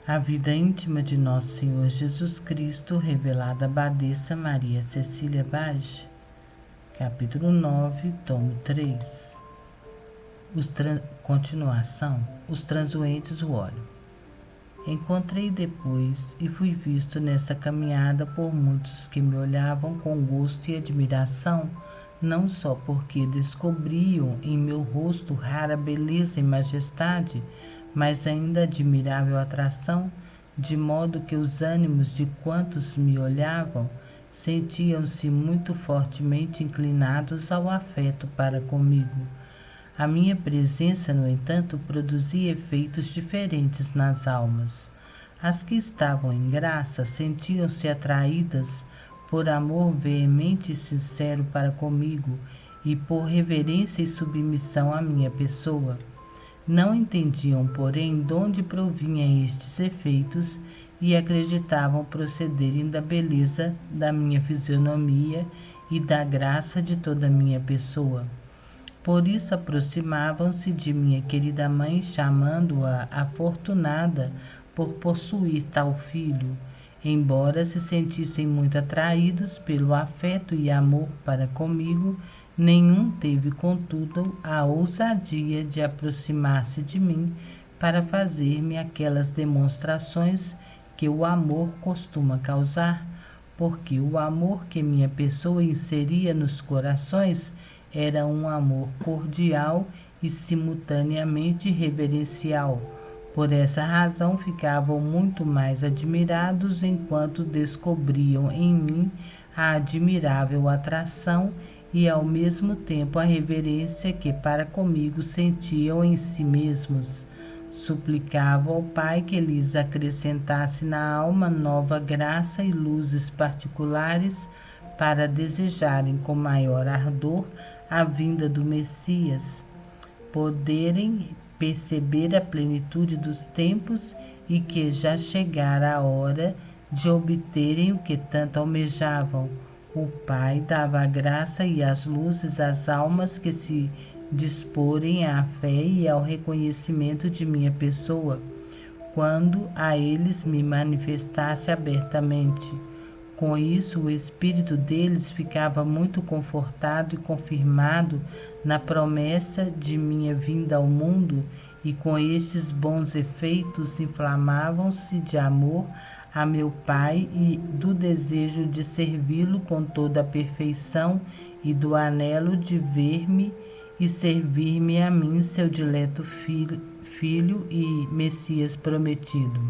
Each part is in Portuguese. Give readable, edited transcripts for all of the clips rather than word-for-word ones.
A vida íntima de Nosso Senhor Jesus Cristo, revelada à Abadesa Maria Cecília Bage, capítulo 9, tomo 3. Continuação. Os transuentes o óleo. Encontrei depois e fui visto nessa caminhada por muitos que me olhavam com gosto e admiração, não só porque descobriam em meu rosto rara beleza e majestade, mas ainda admirável atração, de modo que os ânimos de quantos me olhavam sentiam-se muito fortemente inclinados ao afeto para comigo. A minha presença, no entanto, produzia efeitos diferentes nas almas. As que estavam em graça sentiam-se atraídas por amor veemente e sincero para comigo e por reverência e submissão à minha pessoa. Não entendiam, porém, de onde provinham estes efeitos e acreditavam procederem da beleza da minha fisionomia e da graça de toda a minha pessoa. Por isso aproximavam-se de minha querida mãe, chamando-a afortunada por possuir tal filho, embora se sentissem muito atraídos pelo afeto e amor para comigo. Nenhum teve, contudo, a ousadia de aproximar-se de mim para fazer-me aquelas demonstrações que o amor costuma causar, porque o amor que minha pessoa inseria nos corações era um amor cordial e simultaneamente reverencial. Por essa razão ficavam muito mais admirados enquanto descobriam em mim a admirável atração e ao mesmo tempo a reverência que para comigo sentiam em si mesmos. Suplicavam ao Pai que lhes acrescentasse na alma nova graça e luzes particulares para desejarem com maior ardor a vinda do Messias, poderem perceber a plenitude dos tempos e que já chegara a hora de obterem o que tanto almejavam. O Pai dava a graça e as luzes às almas que se disporem à fé e ao reconhecimento de minha pessoa, quando a eles me manifestasse abertamente. Com isso, o espírito deles ficava muito confortado e confirmado na promessa de minha vinda ao mundo, e com estes bons efeitos inflamavam-se de amor a meu Pai e do desejo de servi-lo com toda a perfeição e do anelo de ver-me e servir-me a mim, seu dileto filho e Messias prometido.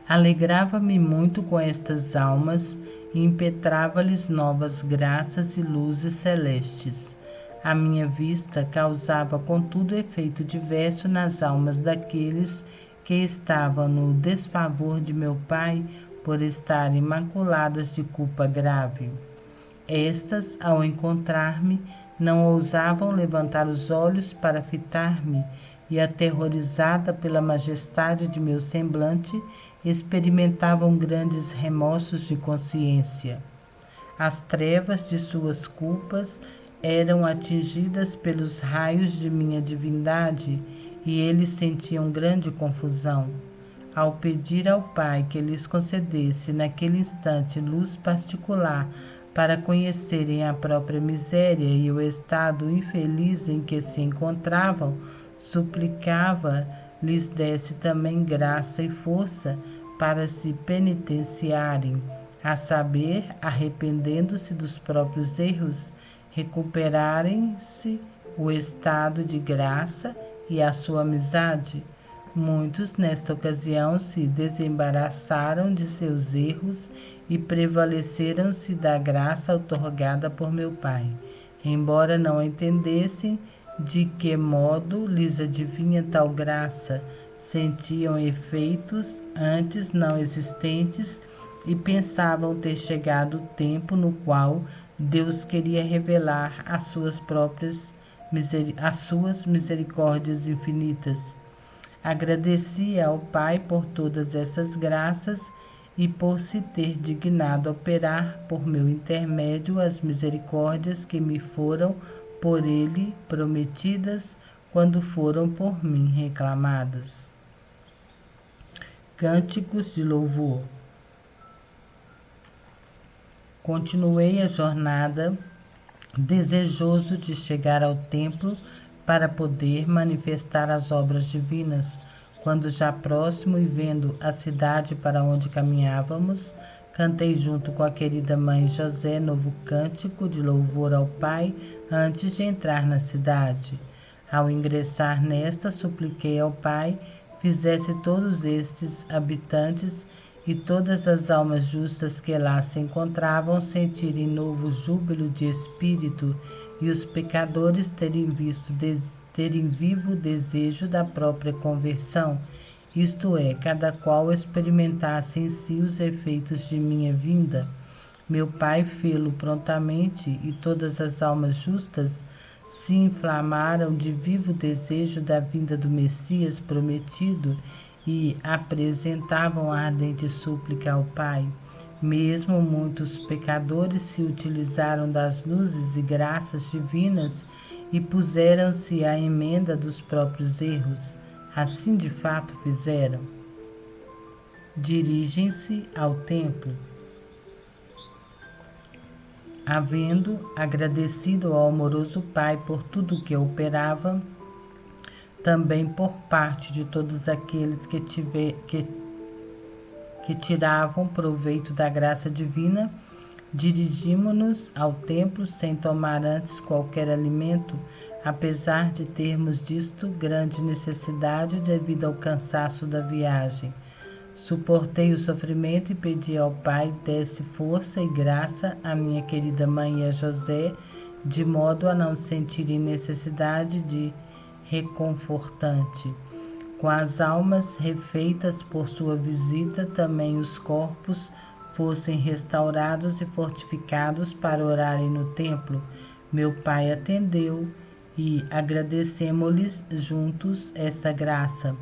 Alegrava-me muito com estas almas e impetrava-lhes novas graças e luzes celestes. A minha vista causava, contudo, efeito diverso nas almas daqueles que estavam no desfavor de meu Pai por estarem maculadas de culpa grave. Estas, ao encontrar-me, não ousavam levantar os olhos para fitar-me e, aterrorizada pela majestade de meu semblante, experimentavam grandes remorsos de consciência. As trevas de suas culpas eram atingidas pelos raios de minha divindade e eles sentiam grande confusão. Ao pedir ao Pai que lhes concedesse naquele instante luz particular para conhecerem a própria miséria e o estado infeliz em que se encontravam, suplicava lhes desse também graça e força para se penitenciarem, a saber, arrependendo-se dos próprios erros, recuperarem-se o estado de graça e a sua amizade. Muitos, nesta ocasião, se desembaraçaram de seus erros e prevaleceram-se da graça outorgada por meu Pai, embora não entendessem de que modo lhes adivinha tal graça. Sentiam efeitos antes não existentes e pensavam ter chegado o tempo no qual Deus queria revelar as suas misericórdias infinitas. Agradecia ao Pai por todas essas graças e por se ter dignado operar por meu intermédio as misericórdias que me foram por ele prometidas quando foram por mim reclamadas. cânticos de louvor. Continuei a jornada, desejoso de chegar ao templo para poder manifestar as obras divinas. Quando já próximo e vendo a cidade para onde caminhávamos, cantei junto com a querida mãe José novo cântico de louvor ao Pai antes de entrar na cidade. Ao ingressar nesta, supliquei ao Pai fizesse todos estes habitantes e todas as almas justas que lá se encontravam sentirem novo júbilo de espírito e os pecadores terem vivo desejo da própria conversão, isto é, cada qual experimentasse em si os efeitos de minha vinda. Meu Pai fê-lo prontamente e todas as almas justas se inflamaram de vivo desejo da vinda do Messias prometido e apresentavam ardente súplica ao Pai. Mesmo muitos pecadores se utilizaram das luzes e graças divinas e puseram-se à emenda dos próprios erros. Assim de fato fizeram. Dirigem-se ao templo. Havendo agradecido ao amoroso Pai por tudo que operava, também por parte de todos aqueles que tiravam proveito da graça divina, dirigimo-nos ao templo sem tomar antes qualquer alimento, apesar de termos disto grande necessidade devido ao cansaço da viagem. Suportei o sofrimento e pedi ao Pai desse força e graça à minha querida mãe e a José, de modo a não sentirem necessidade de reconfortante. Com as almas refeitas por sua visita, também os corpos fossem restaurados e fortificados para orarem no templo. Meu Pai atendeu e agradecemos-lhes juntos esta graça.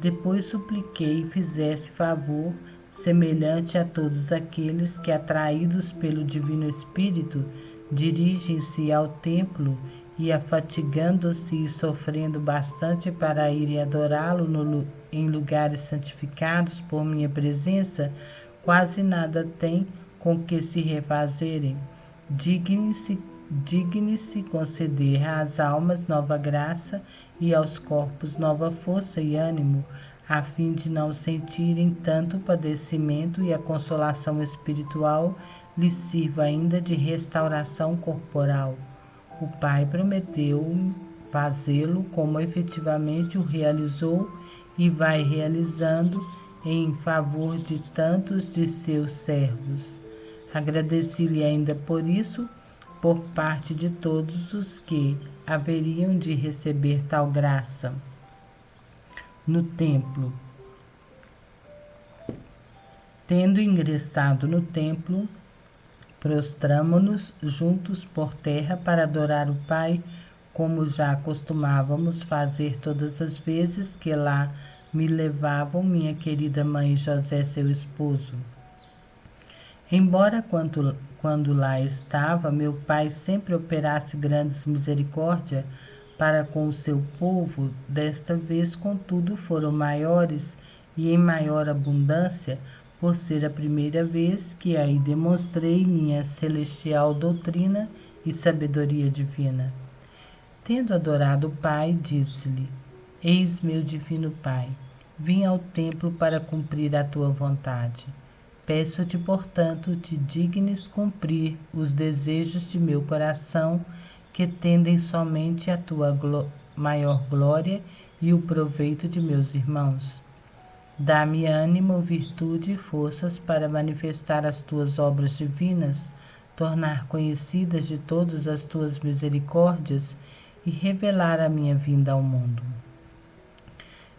Depois supliquei fizesse favor semelhante a todos aqueles que, atraídos pelo Divino Espírito, dirigem-se ao templo e, afatigando-se e sofrendo bastante para irem adorá-lo em lugares santificados por minha presença, quase nada têm com que se refazerem. Digne-se conceder às almas nova graça e aos corpos nova força e ânimo, a fim de não sentirem tanto padecimento e a consolação espiritual lhes sirva ainda de restauração corporal. O Pai prometeu fazê-lo como efetivamente o realizou e vai realizando em favor de tantos de seus servos. Agradeci-lhe ainda por isso, por parte de todos os que haveriam de receber tal graça. No templo. Tendo ingressado no templo, prostramo-nos juntos por terra para adorar o Pai, como já costumávamos fazer todas as vezes que lá me levavam minha querida mãe José, seu esposo. Embora quando lá estava, meu Pai sempre operasse grandes misericórdias para com o seu povo, desta vez, contudo, foram maiores e em maior abundância, por ser a primeira vez que aí demonstrei minha celestial doutrina e sabedoria divina. Tendo adorado o Pai, disse-lhe: Eis meu divino Pai, vim ao templo para cumprir a tua vontade. Peço-te, portanto, te dignes cumprir os desejos de meu coração, que tendem somente à tua maior glória e o proveito de meus irmãos. Dá-me ânimo, virtude e forças para manifestar as tuas obras divinas, tornar conhecidas de todas as tuas misericórdias e revelar a minha vinda ao mundo.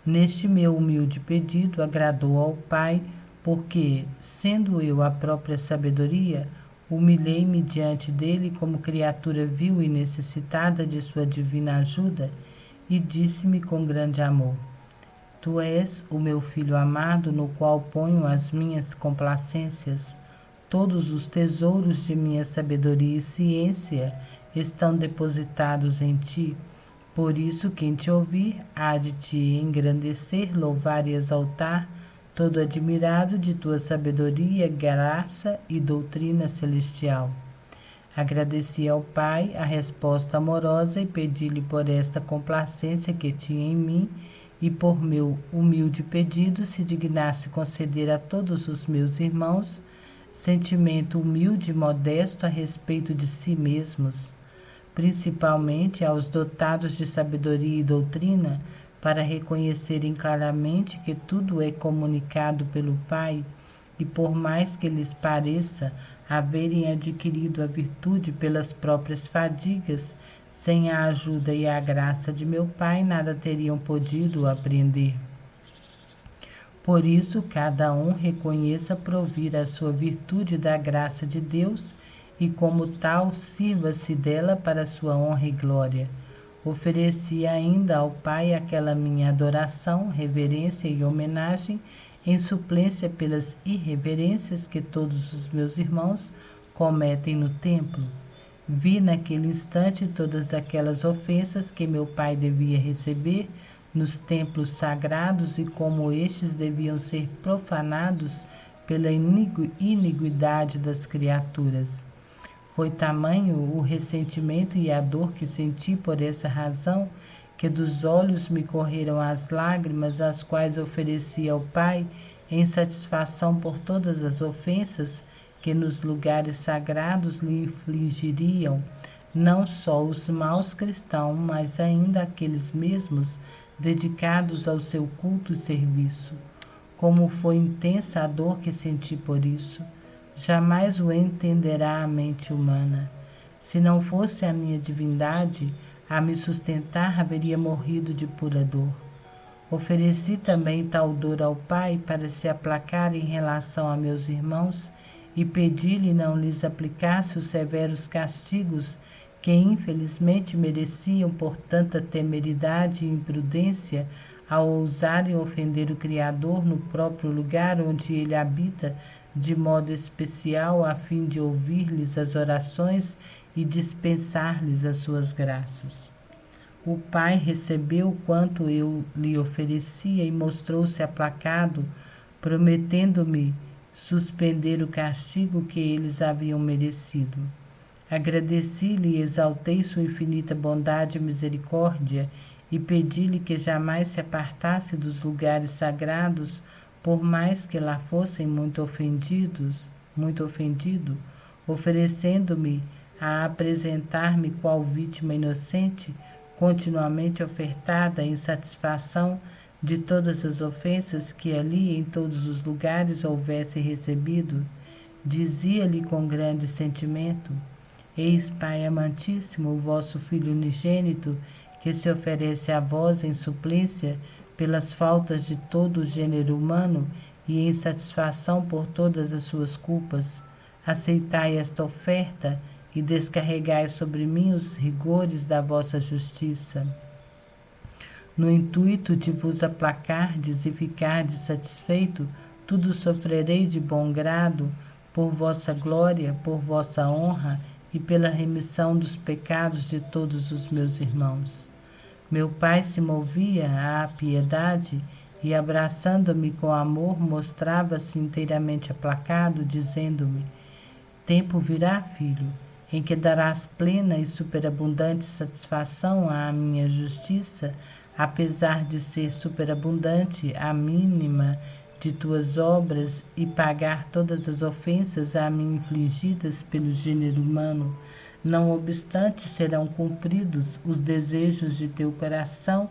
Neste meu humilde pedido agradou ao Pai, porque, sendo eu a própria sabedoria, humilhei-me diante dele como criatura vil e necessitada de sua divina ajuda, e disse-me com grande amor: Tu és o meu filho amado, no qual ponho as minhas complacências. Todos os tesouros de minha sabedoria e ciência estão depositados em ti. Por isso, quem te ouvir há de te engrandecer, louvar e exaltar todo admirado de tua sabedoria, graça e doutrina celestial. Agradeci ao Pai a resposta amorosa e pedi-lhe por esta complacência que tinha em mim e por meu humilde pedido se dignasse conceder a todos os meus irmãos sentimento humilde e modesto a respeito de si mesmos, principalmente aos dotados de sabedoria e doutrina, para reconhecerem claramente que tudo é comunicado pelo Pai e por mais que lhes pareça haverem adquirido a virtude pelas próprias fadigas, sem a ajuda e a graça de meu Pai, nada teriam podido aprender. Por isso, cada um reconheça provir a sua virtude da graça de Deus e, como tal, sirva-se dela para sua honra e glória. Ofereci ainda ao Pai aquela minha adoração, reverência e homenagem, em suplência pelas irreverências que todos os meus irmãos cometem no templo. Vi naquele instante todas aquelas ofensas que meu Pai devia receber nos templos sagrados e como estes deviam ser profanados pela iniquidade das criaturas. Foi tamanho o ressentimento e a dor que senti por essa razão, que dos olhos me correram as lágrimas, as quais ofereci ao Pai em satisfação por todas as ofensas que nos lugares sagrados lhe infligiriam, não só os maus cristãos, mas ainda aqueles mesmos dedicados ao seu culto e serviço. Como foi intensa a dor que senti por isso! Jamais o entenderá a mente humana. Se não fosse a minha divindade a me sustentar, haveria morrido de pura dor. Ofereci também tal dor ao Pai para se aplacar em relação a meus irmãos e pedi-lhe não lhes aplicasse os severos castigos que infelizmente mereciam por tanta temeridade e imprudência ao ousarem ofender o Criador no próprio lugar onde ele habita, de modo especial a fim de ouvir-lhes as orações e dispensar-lhes as suas graças. O Pai recebeu quanto eu lhe oferecia e mostrou-se aplacado, prometendo-me suspender o castigo que eles haviam merecido. Agradeci-lhe e exaltei sua infinita bondade e misericórdia e pedi-lhe que jamais se apartasse dos lugares sagrados, por mais que lá fossem muito ofendido, oferecendo-me a apresentar-me qual vítima inocente, continuamente ofertada em satisfação de todas as ofensas que ali em todos os lugares houvesse recebido. Dizia-lhe com grande sentimento: Eis, Pai amantíssimo, o vosso Filho unigênito, que se oferece a vós em suplência pelas faltas de todo o gênero humano e em satisfação por todas as suas culpas. Aceitai esta oferta e descarregai sobre mim os rigores da vossa justiça. No intuito de vos aplacardes e ficardes satisfeito, tudo sofrerei de bom grado, por vossa glória, por vossa honra e pela remissão dos pecados de todos os meus irmãos. Meu Pai se movia à piedade e, abraçando-me com amor, mostrava-se inteiramente aplacado, dizendo-me: Tempo virá, filho, em que darás plena e superabundante satisfação à minha justiça, apesar de ser superabundante a mínima de tuas obras e pagar todas as ofensas a mim infligidas pelo gênero humano. Não obstante, serão cumpridos os desejos de teu coração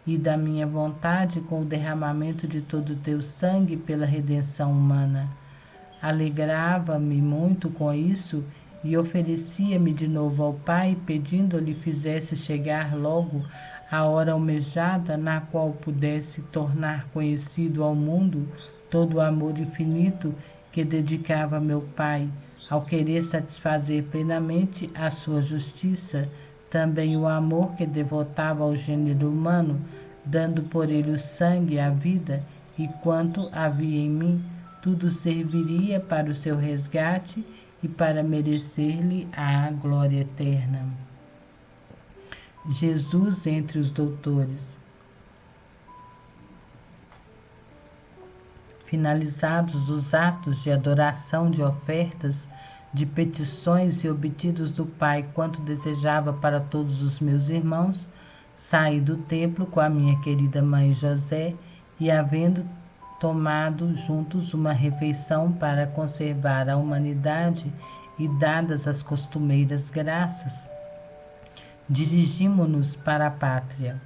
e da minha vontade com o derramamento de todo o teu sangue pela redenção humana. Alegrava-me muito com isso e oferecia-me de novo ao Pai, pedindo-lhe fizesse chegar logo a hora almejada, na qual pudesse tornar conhecido ao mundo todo o amor infinito que dedicava meu Pai, ao querer satisfazer plenamente a sua justiça, também o amor que devotava ao gênero humano, dando por ele o sangue e a vida, e quanto havia em mim, tudo serviria para o seu resgate e para merecer-lhe a glória eterna. Jesus entre os doutores. finalizados os atos de adoração, de ofertas, de petições e obtidos do Pai quanto desejava para todos os meus irmãos, saí do templo com a minha querida mãe José e, havendo tomado juntos uma refeição para conservar a humanidade e dadas as costumeiras graças, dirigimo-nos para a pátria.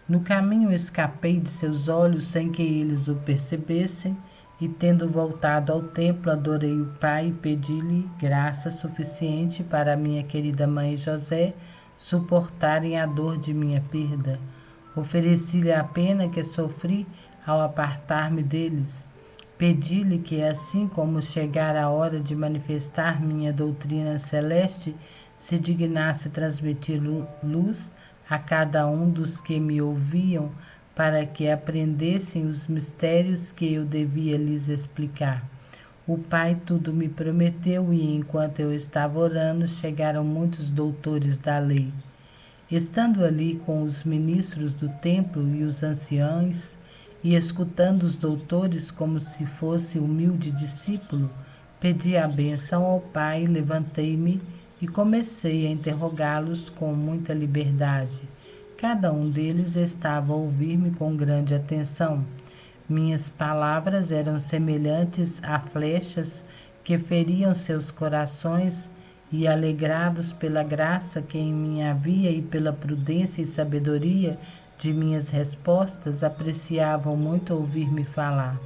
No caminho escapei de seus olhos sem que eles o percebessem, e tendo voltado ao templo, adorei o Pai e pedi-lhe graça suficiente para minha querida mãe José suportarem a dor de minha perda. Ofereci-lhe a pena que sofri ao apartar-me deles. Pedi-lhe que, assim como chegar a hora de manifestar minha doutrina celeste, se dignasse transmitir luz a cada um dos que me ouviam, para que aprendessem os mistérios que eu devia lhes explicar. O Pai tudo me prometeu e, enquanto eu estava orando, chegaram muitos doutores da lei. Estando ali com os ministros do templo e os anciãos, e escutando os doutores como se fosse humilde discípulo, pedi a bênção ao Pai, levantei-me e comecei a interrogá-los com muita liberdade. Cada um deles estava a ouvir-me com grande atenção. Minhas palavras eram semelhantes a flechas que feriam seus corações, e, alegrados pela graça que em mim havia e pela prudência e sabedoria de minhas respostas, apreciavam muito ouvir-me falar.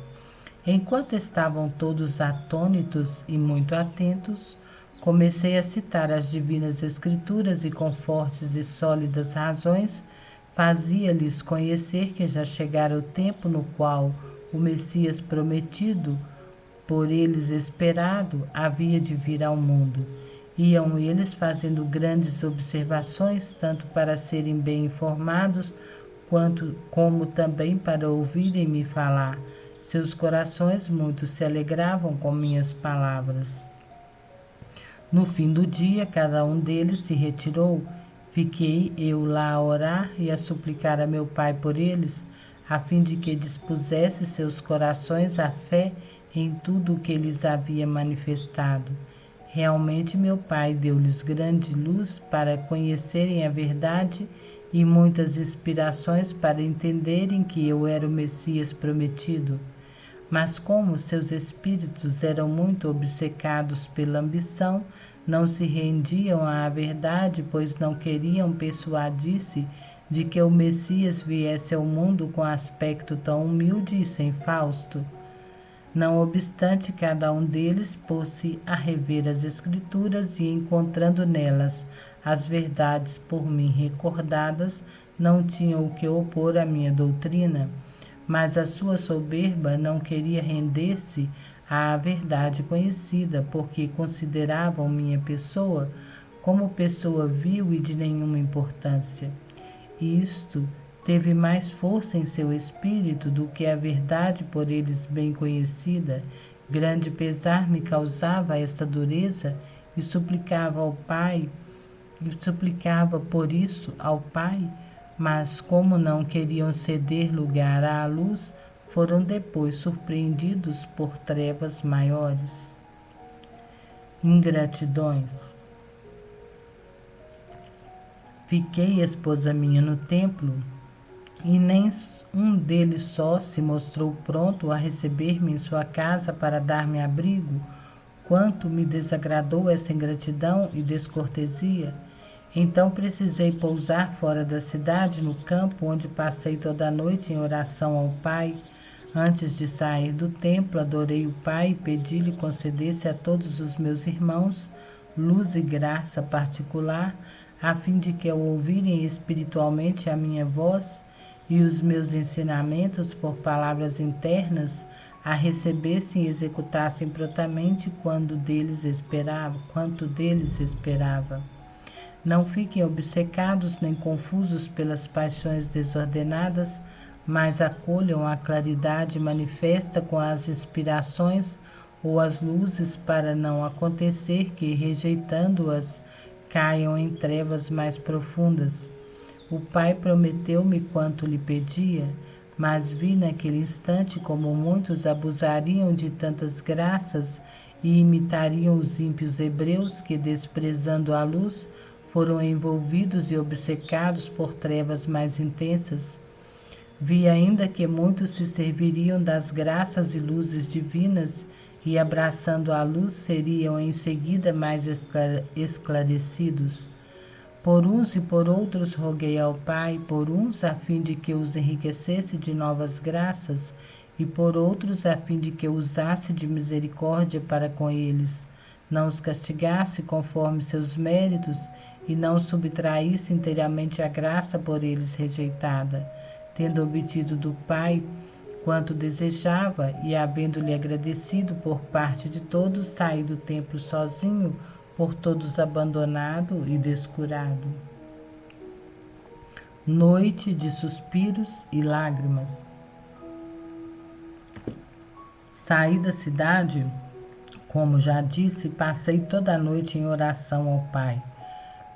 Enquanto estavam todos atônitos e muito atentos, comecei a citar as divinas Escrituras e, com fortes e sólidas razões, fazia-lhes conhecer que já chegara o tempo no qual o Messias prometido, por eles esperado, havia de vir ao mundo. Iam eles fazendo grandes observações, tanto para serem bem informados, como também para ouvirem-me falar. Seus corações muito se alegravam com minhas palavras. No fim do dia, cada um deles se retirou. Fiquei eu lá a orar e a suplicar a meu Pai por eles, a fim de que dispusesse seus corações à fé em tudo o que lhes havia manifestado. Realmente meu Pai deu-lhes grande luz para conhecerem a verdade e muitas inspirações para entenderem que eu era o Messias prometido. Mas como seus espíritos eram muito obcecados pela ambição, não se rendiam à verdade, pois não queriam persuadir-se de que o Messias viesse ao mundo com aspecto tão humilde e sem fausto. Não obstante, cada um deles pôs-se a rever as Escrituras e, encontrando nelas as verdades por mim recordadas, não tinham o que opor à minha doutrina. Mas a sua soberba não queria render-se à verdade conhecida, porque consideravam minha pessoa como pessoa vil e de nenhuma importância. Isto teve mais força em seu espírito do que a verdade por eles bem conhecida. Grande pesar me causava esta dureza e suplicava por isso ao Pai, mas como não queriam ceder lugar à luz, foram depois surpreendidos por trevas maiores. Ingratidões. Fiquei, esposa minha, no templo, e nem um deles só se mostrou pronto a receber-me em sua casa para dar-me abrigo. Quanto me desagradou essa ingratidão e descortesia! Então precisei pousar fora da cidade, no campo, onde passei toda a noite em oração ao Pai. Antes de sair do templo, adorei o Pai e pedi-lhe concedesse a todos os meus irmãos luz e graça particular, a fim de que, ao ouvirem espiritualmente a minha voz e os meus ensinamentos por palavras internas, a recebessem e executassem prontamente quanto deles esperava. Não fiquem obcecados nem confusos pelas paixões desordenadas, mas acolham a claridade manifesta com as inspirações ou as luzes, para não acontecer que, rejeitando-as, caiam em trevas mais profundas. O Pai prometeu-me quanto lhe pedia, mas vi naquele instante como muitos abusariam de tantas graças e imitariam os ímpios hebreus que, desprezando a luz, foram envolvidos e obcecados por trevas mais intensas. Vi ainda que muitos se serviriam das graças e luzes divinas e, abraçando a luz, seriam em seguida mais esclarecidos. Por uns e por outros roguei ao Pai, por uns a fim de que os enriquecesse de novas graças, e por outros a fim de que usasse de misericórdia para com eles, não os castigasse conforme seus méritos, e não subtraísse inteiramente a graça por eles rejeitada, tendo obtido do Pai quanto desejava, e havendo-lhe agradecido por parte de todos, saí do templo sozinho, por todos abandonado e descurado. Noite de suspiros e lágrimas. Saí da cidade, como já disse, e passei toda a noite em oração ao Pai.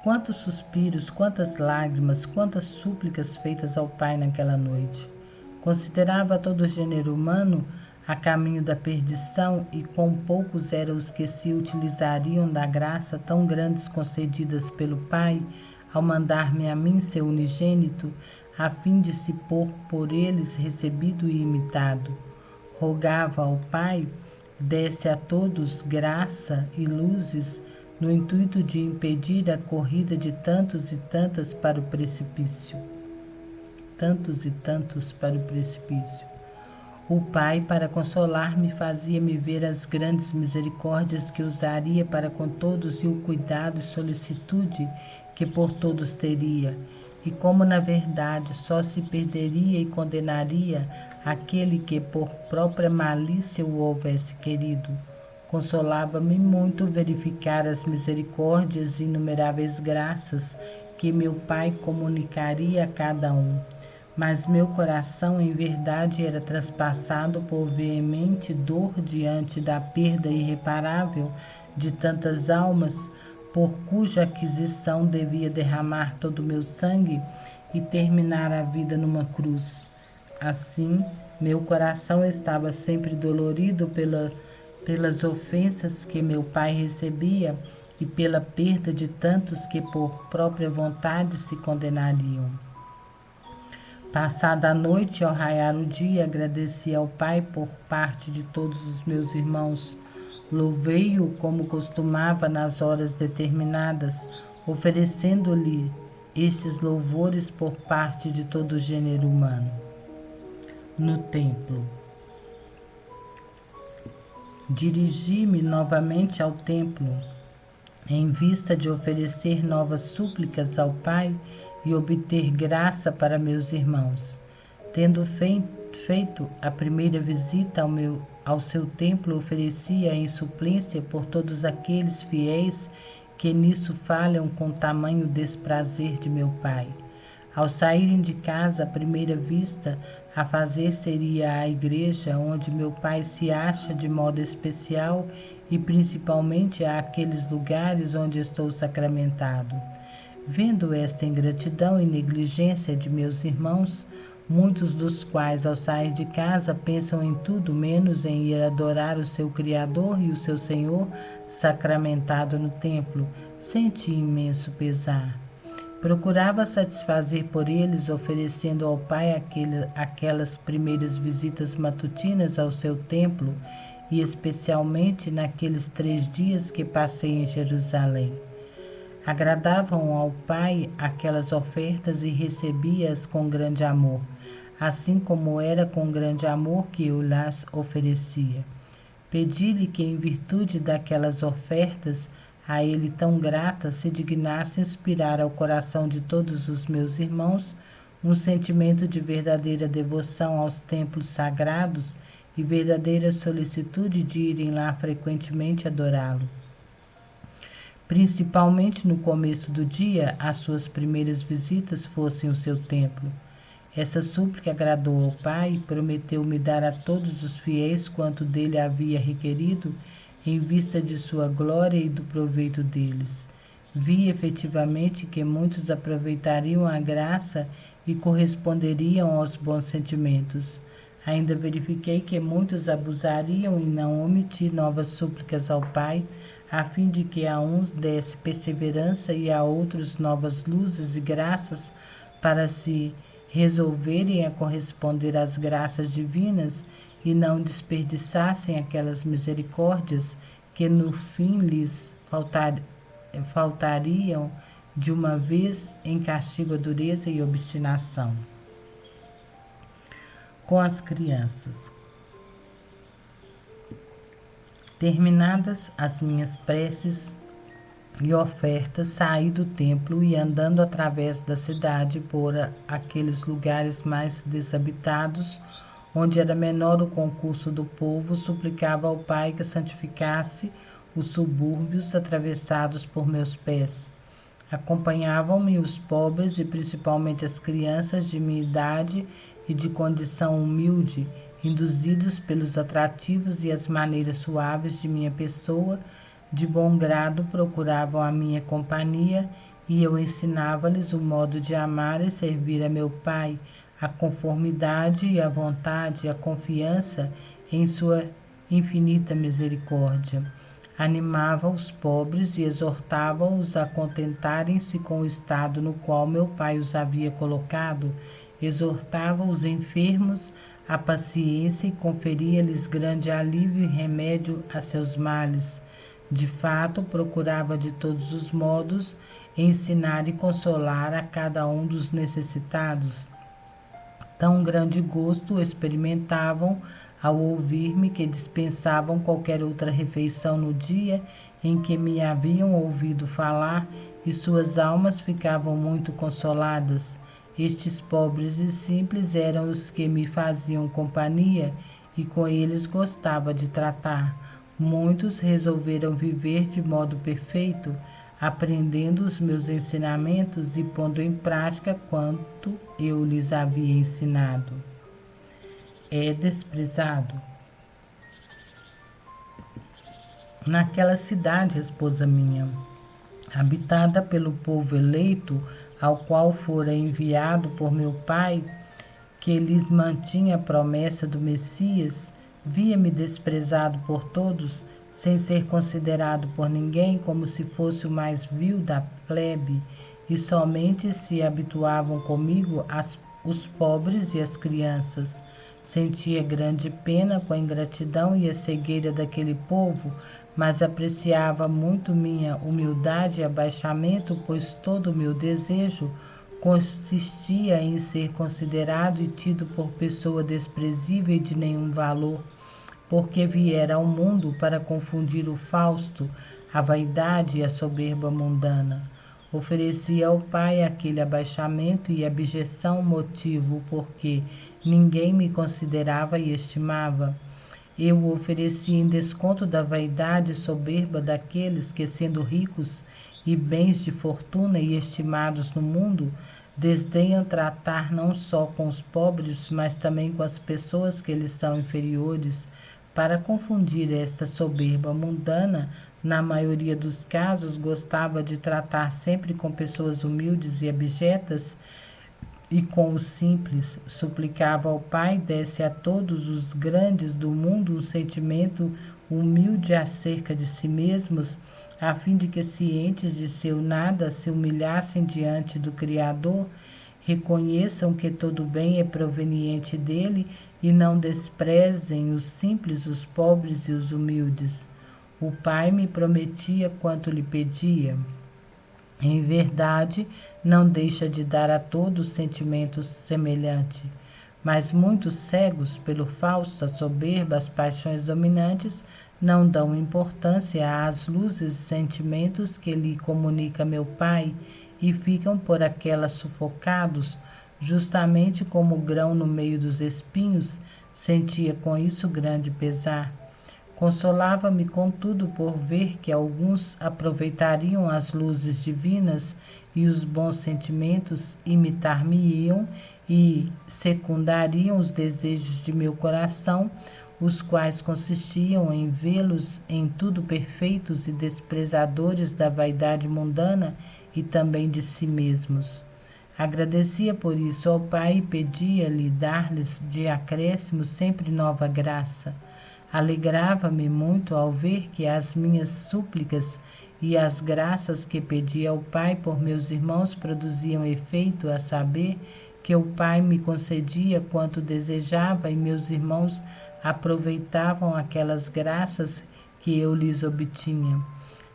Quantos suspiros, quantas lágrimas, quantas súplicas feitas ao Pai naquela noite. Considerava todo o gênero humano a caminho da perdição, e quão poucos eram os que se utilizariam da graça tão grandes concedidas pelo Pai, ao mandar-me a mim, seu unigênito, a fim de se pôr por eles recebido e imitado. Rogava ao Pai, desse a todos graça e luzes, no intuito de impedir a corrida de tantos e tantas para o precipício. Tantos e tantos para o precipício. O Pai, para consolar-me, fazia-me ver as grandes misericórdias que usaria para com todos e o cuidado e solicitude que por todos teria, e como na verdade só se perderia e condenaria aquele que por própria malícia o houvesse querido. Consolava-me muito verificar as misericórdias e inumeráveis graças que meu Pai comunicaria a cada um. Mas meu coração, em verdade, era traspassado por veemente dor diante da perda irreparável de tantas almas, por cuja aquisição devia derramar todo o meu sangue e terminar a vida numa cruz. Assim, meu coração estava sempre dolorido pelas ofensas que meu Pai recebia e pela perda de tantos que por própria vontade se condenariam. Passada a noite, ao raiar o dia, agradeci ao Pai por parte de todos os meus irmãos. Louvei-o como costumava nas horas determinadas, oferecendo-lhe estes louvores por parte de todo o gênero humano. No templo. Dirigi-me novamente ao templo, em vista de oferecer novas súplicas ao Pai e obter graça para meus irmãos. Tendo feito a primeira visita ao seu templo, oferecia em suplência por todos aqueles fiéis que nisso falham com tamanho desprazer de meu Pai. Ao saírem de casa, à primeira vista a fazer seria a igreja, onde meu Pai se acha de modo especial, e principalmente àqueles lugares onde estou sacramentado. Vendo esta ingratidão e negligência de meus irmãos, muitos dos quais ao sair de casa pensam em tudo menos em ir adorar o seu Criador e o seu Senhor sacramentado no templo, senti imenso pesar. Procurava satisfazer por eles, oferecendo ao Pai aquelas primeiras visitas matutinas ao seu templo, e especialmente naqueles 3 dias que passei em Jerusalém. Agradavam ao Pai aquelas ofertas e recebia-as com grande amor, assim como era com grande amor que eu lhes oferecia. Pedi-lhe que, em virtude daquelas ofertas, a ele tão grata, se dignasse inspirar ao coração de todos os meus irmãos um sentimento de verdadeira devoção aos templos sagrados e verdadeira solicitude de irem lá frequentemente adorá-lo. Principalmente no começo do dia, as suas primeiras visitas fossem o seu templo. Essa súplica agradou ao Pai e prometeu-me dar a todos os fiéis quanto dele havia requerido, em vista de sua glória e do proveito deles. Vi efetivamente que muitos aproveitariam a graça e corresponderiam aos bons sentimentos. Ainda verifiquei que muitos abusariam em não omitir novas súplicas ao Pai, a fim de que a uns desse perseverança e a outros novas luzes e graças para se resolverem a corresponder às graças divinas e não desperdiçassem aquelas misericórdias que no fim lhes faltariam de uma vez em castigo à dureza e obstinação. Com as crianças. Terminadas as minhas preces e ofertas, saí do templo e, andando através da cidade por aqueles lugares mais desabitados, onde era menor o concurso do povo, suplicava ao Pai que santificasse os subúrbios atravessados por meus pés. Acompanhavam-me os pobres e principalmente as crianças de minha idade e de condição humilde, induzidos pelos atrativos e as maneiras suaves de minha pessoa, de bom grado procuravam a minha companhia e eu ensinava-lhes o modo de amar e servir a meu Pai, a conformidade e a vontade, a confiança em sua infinita misericórdia. Animava os pobres e exortava-os a contentarem-se com o estado no qual meu Pai os havia colocado, exortava os enfermos à paciência e conferia-lhes grande alívio e remédio a seus males. De fato, procurava de todos os modos ensinar e consolar a cada um dos necessitados. Tão grande gosto experimentavam ao ouvir-me que dispensavam qualquer outra refeição no dia em que me haviam ouvido falar, e suas almas ficavam muito consoladas. Estes pobres e simples eram os que me faziam companhia e com eles gostava de tratar. Muitos resolveram viver de modo perfeito, aprendendo os meus ensinamentos e pondo em prática quanto eu lhes havia ensinado. É desprezado. Naquela cidade, esposa minha, habitada pelo povo eleito, ao qual fora enviado por meu Pai, que lhes mantinha a promessa do Messias, via-me desprezado por todos, sem ser considerado por ninguém, como se fosse o mais vil da plebe, e somente se habituavam comigo os pobres e as crianças. Sentia grande pena com a ingratidão e a cegueira daquele povo, mas apreciava muito minha humildade e abaixamento, pois todo o meu desejo consistia em ser considerado e tido por pessoa desprezível e de nenhum valor, porque viera ao mundo para confundir o Fausto, a vaidade e a soberba mundana. Oferecia ao Pai aquele abaixamento e abjeção, motivo porque ninguém me considerava e estimava. Eu o oferecia em desconto da vaidade soberba daqueles que, sendo ricos e bens de fortuna e estimados no mundo, desdenham tratar não só com os pobres, mas também com as pessoas que lhes são inferiores. Para confundir esta soberba mundana, na maioria dos casos, gostava de tratar sempre com pessoas humildes e abjetas, e com os simples, suplicava ao Pai desse a todos os grandes do mundo um sentimento humilde acerca de si mesmos, a fim de que, cientes de seu nada, se humilhassem diante do Criador, reconheçam que todo bem é proveniente dele e não desprezem os simples, os pobres e os humildes. O Pai me prometia quanto lhe pedia. Em verdade, não deixa de dar a todos sentimentos semelhantes, mas muitos cegos pelo fausto, a soberba, as paixões dominantes, não dão importância às luzes e sentimentos que lhe comunica meu Pai e ficam por aquelas sufocados, justamente como o grão no meio dos espinhos. Sentia com isso grande pesar. Consolava-me, contudo, por ver que alguns aproveitariam as luzes divinas e os bons sentimentos, imitar-me-iam e secundariam os desejos de meu coração, os quais consistiam em vê-los em tudo perfeitos e desprezadores da vaidade mundana e também de si mesmos. Agradecia por isso ao Pai e pedia-lhe dar-lhes de acréscimo sempre nova graça. Alegrava-me muito ao ver que as minhas súplicas e as graças que pedia ao Pai por meus irmãos produziam efeito, a saber, que o Pai me concedia quanto desejava e meus irmãos aproveitavam aquelas graças que eu lhes obtinha.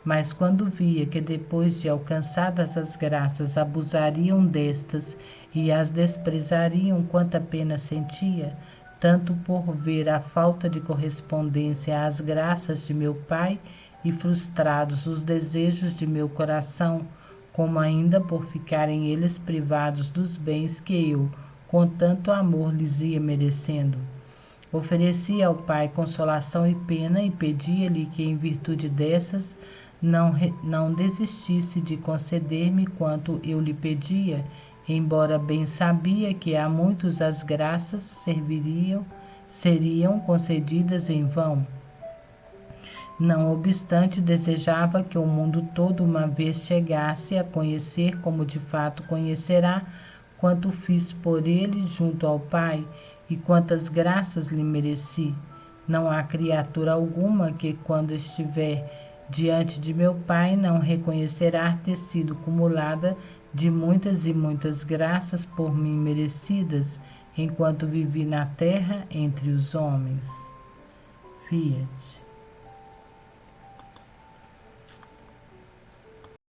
Mas quando via que depois de alcançadas as graças abusariam destas e as desprezariam quanta pena sentia, tanto por ver a falta de correspondência às graças de meu Pai e frustrados os desejos de meu coração, como ainda por ficarem eles privados dos bens que eu, com tanto amor, lhes ia merecendo. Oferecia ao Pai consolação e pena e pedia-lhe que, em virtude dessas, não desistisse de conceder-me quanto eu lhe pedia, embora bem sabia que a muitos as graças seriam concedidas em vão. Não obstante, desejava que o mundo todo uma vez chegasse a conhecer, como de fato conhecerá, quanto fiz por ele junto ao Pai e quantas graças lhe mereci. Não há criatura alguma que, quando estiver diante de meu Pai, não reconhecerá ter sido cumulada de muitas e muitas graças por mim merecidas, enquanto vivi na terra entre os homens. Fiat.